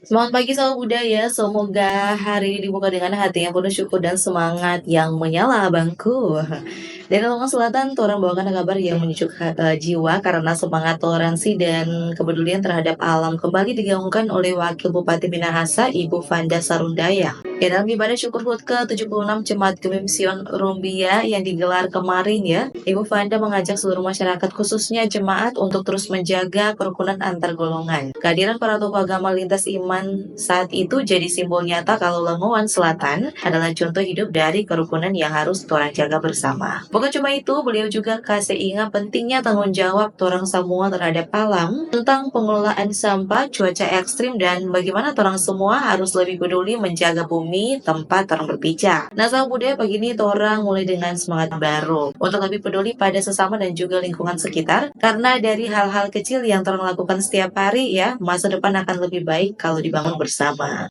Semangat pagi salam budaya, semoga hari ini dibuka dengan hati yang penuh syukur dan semangat yang menyala abangku. Dari Lamongan Selatan, torang bawakan kabar yang menyejukkan jiwa karena semangat toleransi dan kepedulian terhadap alam kembali digaungkan oleh Wakil Bupati Minahasa, Ibu Vanda Sarundaya. Ya, dalam ibadah syukur HUT ke-76 Jemaat Gemim Sion Rumbia yang digelar kemarin ya, Ibu Vanda mengajak seluruh masyarakat khususnya jemaat untuk terus menjaga kerukunan antar golongan. Kehadiran para tokoh agama lintas iman saat itu jadi simbol nyata kalau Lamongan Selatan adalah contoh hidup dari kerukunan yang harus orang jaga bersama. Bukan cuma itu, beliau juga kasih ingat pentingnya tanggung jawab orang semua terhadap alam, tentang pengelolaan sampah, cuaca ekstrim, dan bagaimana orang semua harus lebih peduli menjaga bumi tempat orang berpijak. Nah, sama budaya pagi ini orang mulai dengan semangat baru untuk lebih peduli pada sesama dan juga lingkungan sekitar, karena dari hal-hal kecil yang orang lakukan setiap hari ya, masa depan akan lebih baik kalau dibangun bersama.